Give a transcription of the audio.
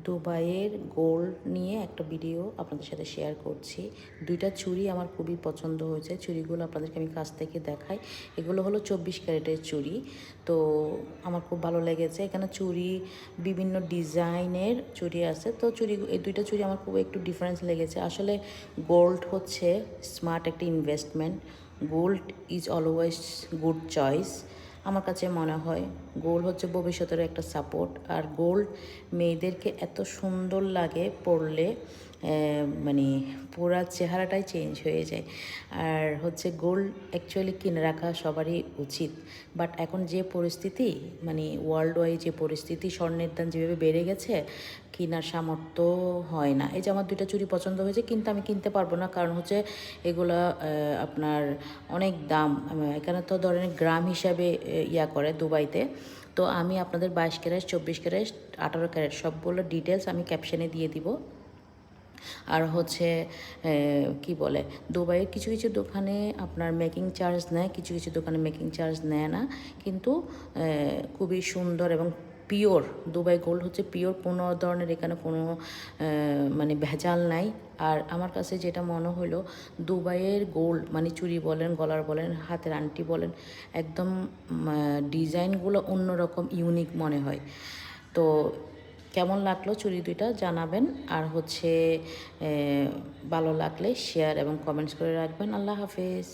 দুবাইয়ের গোল্ড নিয়ে একটা ভিডিও আপনাদের সাথে শেয়ার করছি। দুইটা চুড়ি আমার খুবই পছন্দ হয়েছে। চুড়িগুলো আপনাদেরকে আমি কাছ থেকে দেখাই। এগুলো হলো 24 ক্যারেটের চুড়ি। তো আমার খুব ভালো লেগেছে। এখানে চুড়ি বিভিন্ন ডিজাইনের চুড়ি আছে। তো এই দুইটা চুড়ি আমার খুব একটু ডিফারেন্স লেগেছে। আসলে গোল্ড হচ্ছে স্মার্ট একটা investment. Gold is always good choice. আমার কাছে মনে হয় গোল্ড হচ্ছে ভবিষ্যতের একটা সাপোর্ট। আর গোল্ড মেয়েদেরকে এত সুন্দর লাগে পরলে, মানে পুরা চেহারাটাই চেঞ্জ হয়ে যায়। আর হচ্ছে গোল্ড অ্যাকচুয়ালি কিনে রাখা সবারই উচিত। বাট এখন যে পরিস্থিতি, মানে ওয়ার্ল্ড ওয়াইড যে পরিস্থিতি, স্বর্ণের দাম যেভাবে বেড়ে গেছে, কেনার সামর্থ্য হয় না। এই যে আমার দুইটা চুড়ি পছন্দ হয়েছে, কিন্তু আমি কিনতে পারবো না, কারণ হচ্ছে এগুলা আপনার অনেক দাম। এখানে তো ধরেন গ্রাম হিসাবে ইয়া করে দুবাইতে। তো আমি আপনাদের 22 ক্যারেট, 24 ক্যারেট, 18 ক্যারেট সবগুলো ডিটেলস আমি ক্যাপশনে দিয়ে দিব। আর হচ্ছে কি বলে, দুবাইয়ের কিছু কিছু দোকানে আপনার মেকিং চার্জ নেয়, কিছু কিছু দোকানে মেকিং চার্জ নেয় না, কিন্তু খুবই সুন্দর এবং পিওর। দুবাই গোল্ড হচ্ছে পিওর, কোনো ধরনের এখানে কোনো মানে ভেজাল নাই। আর আমার কাছে যেটা মনে হলো, দুবাইয়ের গোল্ড মানে চুড়ি বলেন, গলার বলেন, হাতের আংটি বলেন, একদম ডিজাইনগুলো অন্যরকম ইউনিক মনে হয়। তো কেমন লাগলো চুড়ি দুইটা জানাবেন। আর হচ্ছে ভালো লাগলে শেয়ার এবং কমেন্টস করে রাখবেন। আল্লাহ হাফেজ।